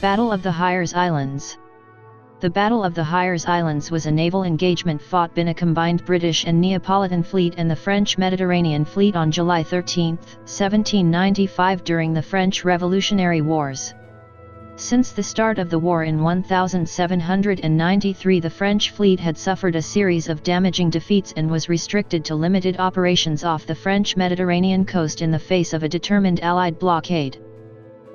Battle of the Hyères Islands. The Battle of the Hyères Islands was a naval engagement fought by a combined British and Neapolitan fleet and the French Mediterranean Fleet on July 13, 1795 during the French Revolutionary Wars. Since the start of the war in 1793, the French fleet had suffered a series of damaging defeats and was restricted to limited operations off the French Mediterranean coast in the face of a determined Allied blockade.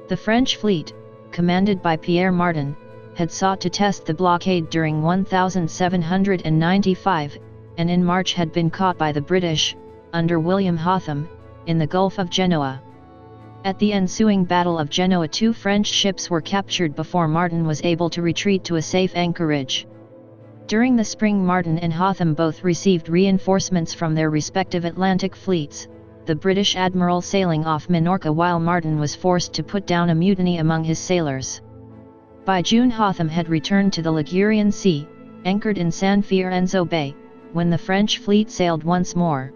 The French fleet, commanded by Pierre Martin, had sought to test the blockade during 1795, and in March had been caught by the British, under William Hotham, in the Gulf of Genoa. At the ensuing Battle of Genoa, 2 French ships were captured before Martin was able to retreat to a safe anchorage. During the spring, Martin and Hotham both received reinforcements from their respective Atlantic fleets, the British admiral sailing off Minorca while Martin was forced to put down a mutiny among his sailors. By June, Hotham had returned to the Ligurian Sea, anchored in San Fiorenzo Bay, when the French fleet sailed once more.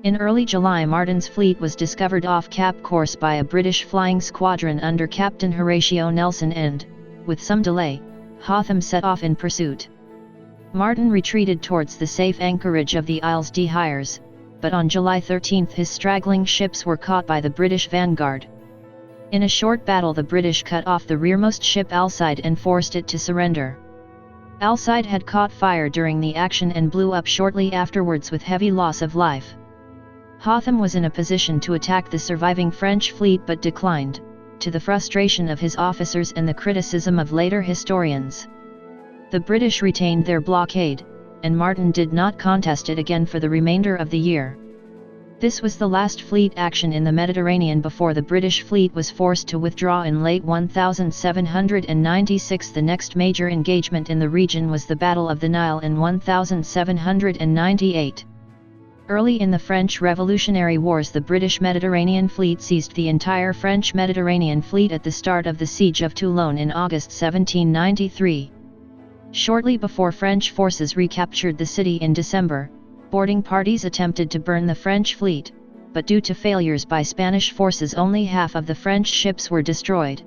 In early July, Martin's fleet was discovered off Cap Corse by a British flying squadron under Captain Horatio Nelson and, with some delay, Hotham set off in pursuit. Martin retreated towards the safe anchorage of the Isles de Hyères, but on July 13 his straggling ships were caught by the British vanguard. In a short battle, the British cut off the rearmost ship Alcide and forced it to surrender. Alcide had caught fire during the action and blew up shortly afterwards with heavy loss of life. Hotham was in a position to attack the surviving French fleet but declined, to the frustration of his officers and the criticism of later historians. The British retained their blockade, and Martin did not contest it again for the remainder of the year. This was the last fleet action in the Mediterranean before the British fleet was forced to withdraw in late 1796. The next major engagement in the region was the Battle of the Nile in 1798. Early in the French Revolutionary Wars, the British Mediterranean Fleet seized the entire French Mediterranean Fleet at the start of the Siege of Toulon in August 1793. Shortly before French forces recaptured the city in December, boarding parties attempted to burn the French fleet, but due to failures by Spanish forces only half of the French ships were destroyed.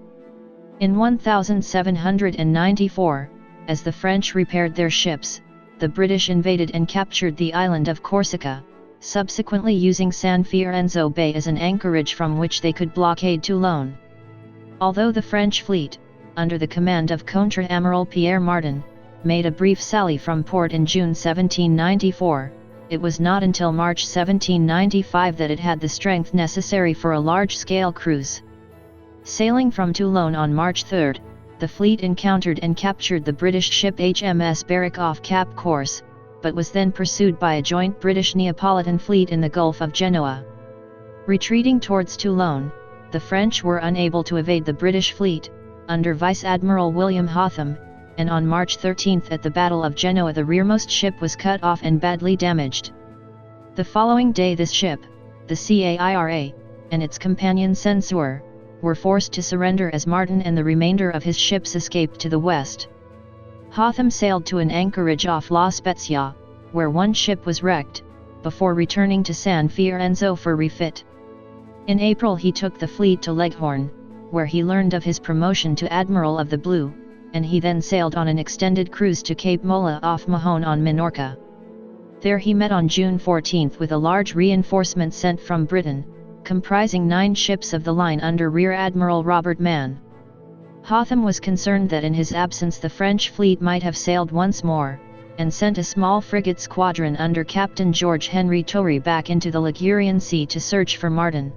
In 1794, as the French repaired their ships, the British invaded and captured the island of Corsica, subsequently using San Fiorenzo Bay as an anchorage from which they could blockade Toulon. Although the French fleet, under the command of Contre-Amiral Pierre Martin, made a brief sally from port in June 1794, it was not until March 1795 that it had the strength necessary for a large-scale cruise. Sailing from Toulon on March 3, the fleet encountered and captured the British ship HMS Berwick off Cap Corse, but was then pursued by a joint British-Neapolitan fleet in the Gulf of Genoa. Retreating towards Toulon, the French were unable to evade the British fleet, under Vice Admiral William Hotham, and on March 13 at the Battle of Genoa the rearmost ship was cut off and badly damaged. The following day this ship, the Caira, and its companion Censeur, were forced to surrender as Martin and the remainder of his ships escaped to the west. Hotham sailed to an anchorage off La Spezia, where one ship was wrecked, before returning to San Fiorenzo for refit. In April he took the fleet to Leghorn, where he learned of his promotion to Admiral of the Blue, and he then sailed on an extended cruise to Cape Mola off Mahon on Minorca. There he met on June 14 with a large reinforcement sent from Britain, comprising 9 ships of the line under Rear Admiral Robert Mann. Hotham was concerned that in his absence the French fleet might have sailed once more, and sent a small frigate squadron under Captain George Henry Torrey back into the Ligurian Sea to search for Martin.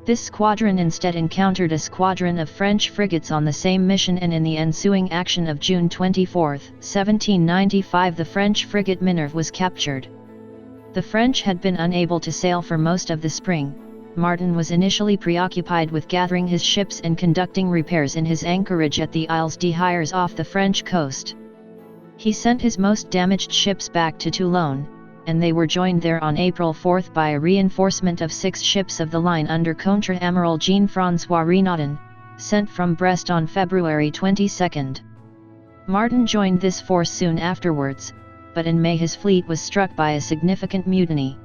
This squadron instead encountered a squadron of French frigates on the same mission, and in the ensuing action of June 24, 1795 the French frigate Minerva was captured. The French had been unable to sail for most of the spring. Martin was initially preoccupied with gathering his ships and conducting repairs in his anchorage at the Isles de Hyères off the French coast. He sent his most damaged ships back to Toulon, and they were joined there on April 4 by a reinforcement of 6 ships of the line under Contre-Amiral Jean-François Renaudin, sent from Brest on February 22. Martin joined this force soon afterwards, but in May his fleet was struck by a significant mutiny.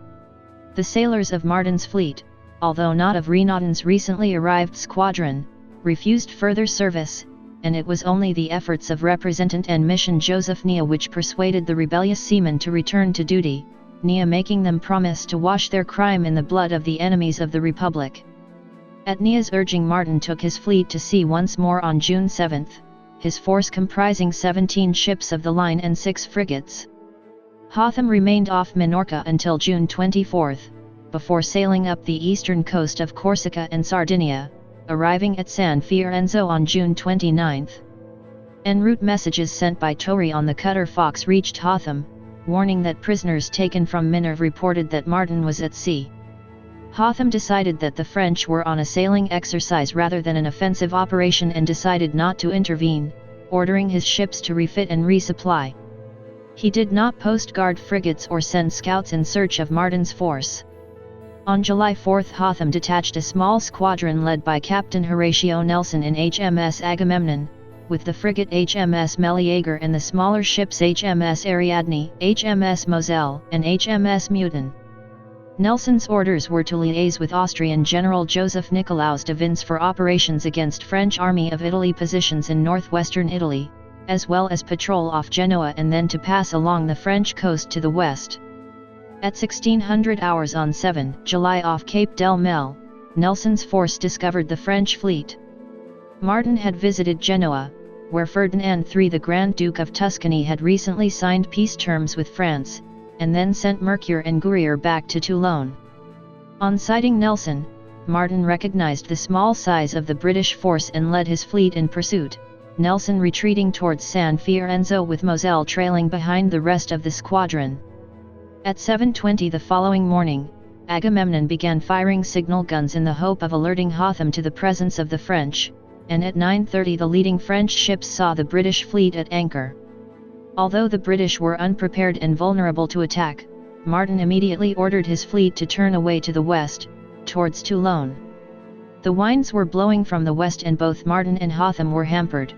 The sailors of Martin's fleet, although not of Renaudin's recently arrived squadron, refused further service, and it was only the efforts of Representant and Mission Joseph Nia which persuaded the rebellious seamen to return to duty, Nia making them promise to wash their crime in the blood of the enemies of the Republic. At Nia's urging, Martin took his fleet to sea once more on June 7, his force comprising 17 ships of the line and 6 frigates. Hotham remained off Minorca until June 24, before sailing up the eastern coast of Corsica and Sardinia, arriving at San Fiorenzo on June 29. En route messages sent by Tory on the cutter Fox reached Hotham, warning that prisoners taken from Minerva reported that Martin was at sea. Hotham decided that the French were on a sailing exercise rather than an offensive operation and decided not to intervene, ordering his ships to refit and resupply. He did not post guard frigates or send scouts in search of Martin's force. On July 4, Hotham detached a small squadron led by Captain Horatio Nelson in HMS Agamemnon, with the frigate HMS Meleager and the smaller ships HMS Ariadne, HMS Moselle, and HMS Mutin. Nelson's orders were to liaise with Austrian General Joseph Nicolaus de Vince for operations against French Army of Italy positions in northwestern Italy, as well as patrol off Genoa and then to pass along the French coast to the west. At 1600 hours on 7 July off Cape del Mel, Nelson's force discovered the French fleet. Martin had visited Genoa, where Ferdinand III, the Grand Duke of Tuscany, had recently signed peace terms with France, and then sent Mercure and Gourier back to Toulon. On sighting Nelson, Martin recognized the small size of the British force and led his fleet in pursuit, Nelson retreating towards San Fiorenzo with Moselle trailing behind the rest of the squadron. At 7:20 the following morning, Agamemnon began firing signal guns in the hope of alerting Hotham to the presence of the French, and at 9:30 the leading French ships saw the British fleet at anchor. Although the British were unprepared and vulnerable to attack, Martin immediately ordered his fleet to turn away to the west, towards Toulon. The winds were blowing from the west and both Martin and Hotham were hampered.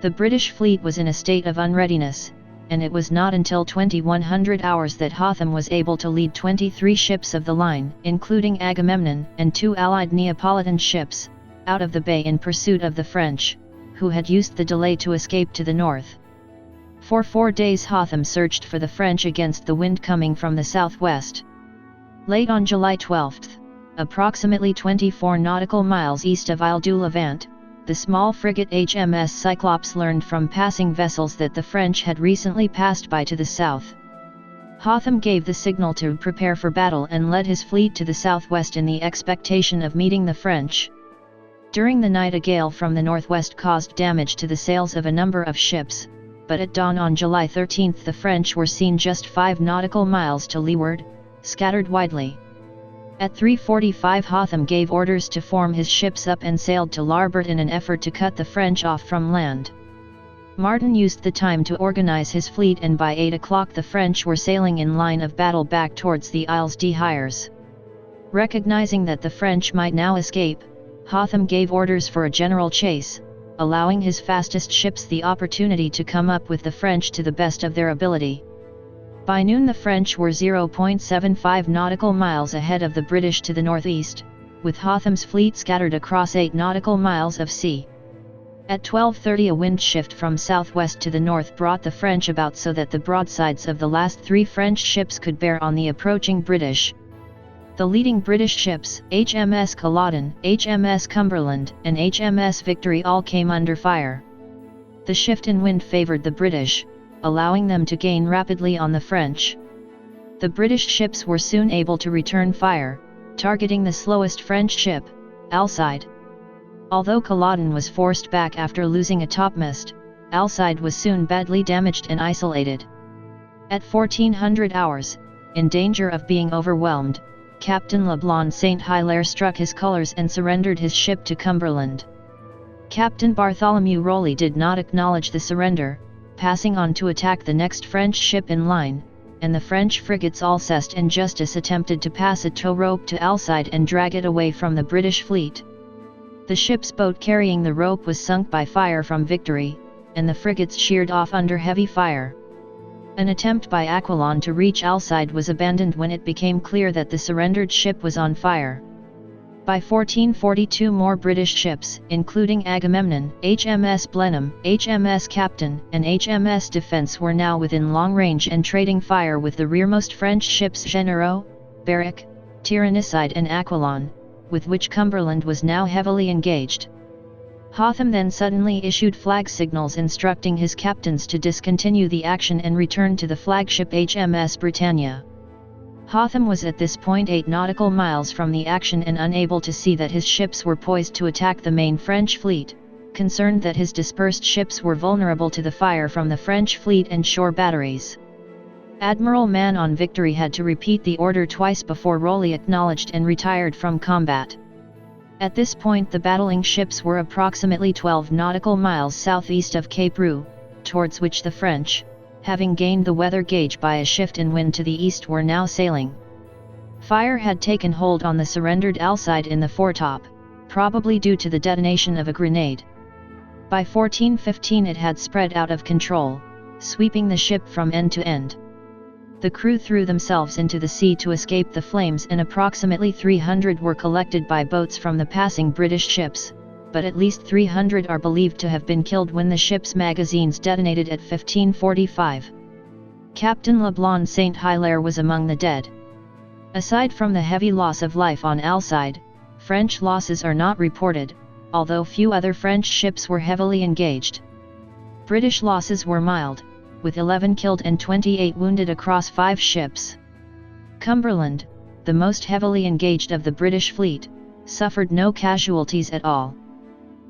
The British fleet was in a state of unreadiness, and it was not until 2100 hours that Hotham was able to lead 23 ships of the line, including Agamemnon and 2 allied Neapolitan ships, out of the bay in pursuit of the French, who had used the delay to escape to the north. For 4 days Hotham searched for the French against the wind coming from the southwest. Late on July 12, approximately 24 nautical miles east of Isle du Levant, the small frigate HMS Cyclops learned from passing vessels that the French had recently passed by to the south. Hotham gave the signal to prepare for battle and led his fleet to the southwest in the expectation of meeting the French. During the night a gale from the northwest caused damage to the sails of a number of ships, but at dawn on July 13 the French were seen just 5 nautical miles to leeward, scattered widely. At 3:45 Hotham gave orders to form his ships up and sailed to larboard in an effort to cut the French off from land. Martin used the time to organize his fleet and by 8 o'clock the French were sailing in line of battle back towards the Isles de Hyères. Recognizing that the French might now escape, Hotham gave orders for a general chase, allowing his fastest ships the opportunity to come up with the French to the best of their ability. By noon the French were 0.75 nautical miles ahead of the British to the northeast, with Hotham's fleet scattered across 8 nautical miles of sea. At 12:30 a wind shift from southwest to the north brought the French about so that the broadsides of the last 3 French ships could bear on the approaching British. The leading British ships, HMS Culloden, HMS Cumberland, and HMS Victory all came under fire. The shift in wind favored the British, allowing them to gain rapidly on the French. The British ships were soon able to return fire, targeting the slowest French ship, Alcide. Although Culloden was forced back after losing a topmast, Alcide was soon badly damaged and isolated. At 1400 hours, in danger of being overwhelmed, Captain Leblanc Saint Hilaire struck his colors and surrendered his ship to Cumberland. Captain Bartholomew Rowley did not acknowledge the surrender, passing on to attack the next French ship in line, and the French frigates Alceste and Justice attempted to pass a tow rope to Alcide and drag it away from the British fleet. The ship's boat carrying the rope was sunk by fire from Victory, and the frigates sheered off under heavy fire. An attempt by Aquilon to reach Alcide was abandoned when it became clear that the surrendered ship was on fire. By 1442 more British ships, including Agamemnon, HMS Blenheim, HMS Captain, and HMS Defence were now within long range and trading fire with the rearmost French ships Généraux, Berwick, Tyrannicide and Aquilon, with which Cumberland was now heavily engaged. Hotham then suddenly issued flag signals instructing his captains to discontinue the action and return to the flagship HMS Britannia. Hotham was at this point 8 nautical miles from the action and unable to see that his ships were poised to attack the main French fleet, concerned that his dispersed ships were vulnerable to the fire from the French fleet and shore batteries. Admiral Mann on Victory had to repeat the order twice before Rowley acknowledged and retired from combat. At this point the battling ships were approximately 12 nautical miles southeast of Cape Roux, towards which the French, having gained the weather gauge by a shift in wind to the east, were now sailing. Fire had taken hold on the surrendered Alcide in the foretop, probably due to the detonation of a grenade. By 1415 it had spread out of control, sweeping the ship from end to end. The crew threw themselves into the sea to escape the flames and approximately 300 were collected by boats from the passing British ships, but at least 300 are believed to have been killed when the ship's magazines detonated at 1545. Captain Leblanc Saint Hilaire was among the dead. Aside from the heavy loss of life on Alcide, French losses are not reported, although few other French ships were heavily engaged. British losses were mild, with 11 killed and 28 wounded across 5 ships. Cumberland, the most heavily engaged of the British fleet, suffered no casualties at all.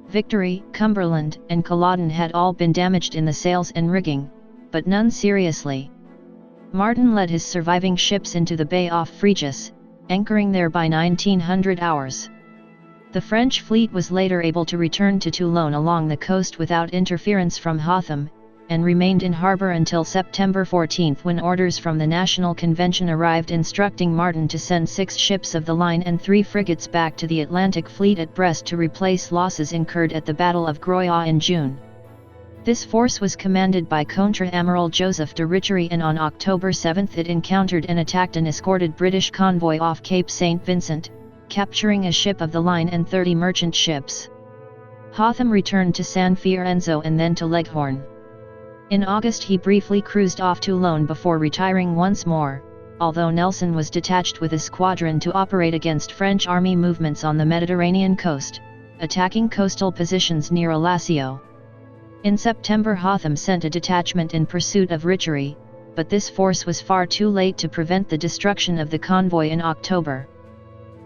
Victory, Cumberland, and Culloden had all been damaged in the sails and rigging, but none seriously. Martin led his surviving ships into the bay off Frigate, anchoring there by 1900 hours. The French fleet was later able to return to Toulon along the coast without interference from Hotham, and remained in harbour until September 14 when orders from the National Convention arrived instructing Martin to send 6 ships of the line and 3 frigates back to the Atlantic Fleet at Brest to replace losses incurred at the Battle of Groix in June. This force was commanded by Contre-Amiral Joseph de Richery, and on October 7 it encountered and attacked an escorted British convoy off Cape St. Vincent, capturing a ship of the line and 30 merchant ships. Hotham returned to San Fiorenzo and then to Leghorn. In August he briefly cruised off Toulon before retiring once more, although Nelson was detached with a squadron to operate against French army movements on the Mediterranean coast, attacking coastal positions near Alassio. In September Hotham sent a detachment in pursuit of Richery, but this force was far too late to prevent the destruction of the convoy in October.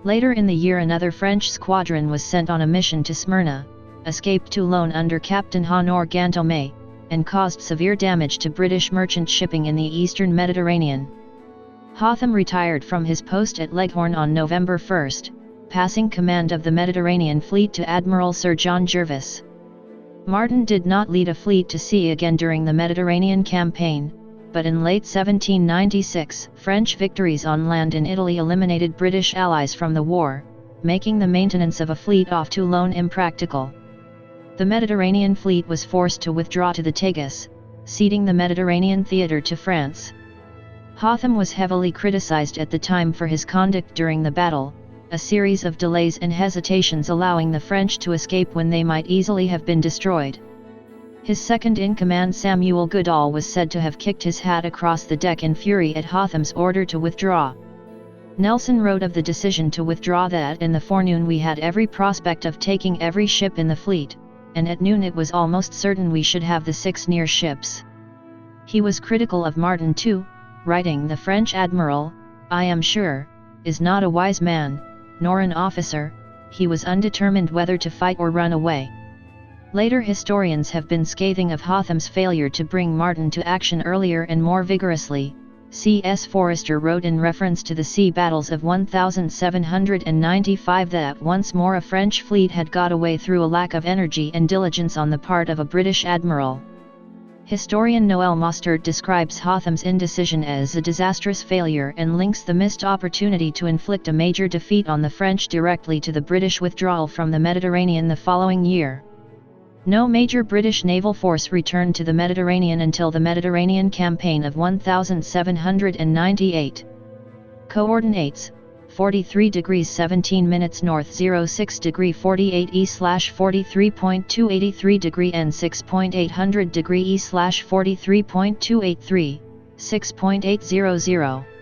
Later in the year another French squadron was sent on a mission to Smyrna, escaped Toulon under Captain Honor Gantomé, and caused severe damage to British merchant shipping in the eastern Mediterranean. Hotham retired from his post at Leghorn on November 1, passing command of the Mediterranean fleet to Admiral Sir John Jervis. Martin did not lead a fleet to sea again during the Mediterranean campaign, but in late 1796 French victories on land in Italy eliminated British allies from the war, making the maintenance of a fleet off Toulon impractical. The Mediterranean fleet was forced to withdraw to the Tagus, ceding the Mediterranean theatre to France. Hotham was heavily criticized at the time for his conduct during the battle, a series of delays and hesitations allowing the French to escape when they might easily have been destroyed. His second-in-command Samuel Goodall was said to have kicked his hat across the deck in fury at Hotham's order to withdraw. Nelson wrote of the decision to withdraw that in the forenoon we had every prospect of taking every ship in the fleet, and at noon it was almost certain we should have the 6 near ships. He was critical of Martin too, writing, "The French admiral, I am sure, is not a wise man, nor an officer, he was undetermined whether to fight or run away." Later historians have been scathing of Hotham's failure to bring Martin to action earlier and more vigorously. C.S. Forrester wrote in reference to the sea battles of 1795 that once more a French fleet had got away through a lack of energy and diligence on the part of a British admiral. Historian Noel Mostert describes Hotham's indecision as a disastrous failure and links the missed opportunity to inflict a major defeat on the French directly to the British withdrawal from the Mediterranean the following year. No major British naval force returned to the Mediterranean until the Mediterranean Campaign of 1798. Coordinates, 43 degrees 17 minutes north 06 degree 48 E slash 43.283 degree N 6.800 degree E slash 43.283, 6.800.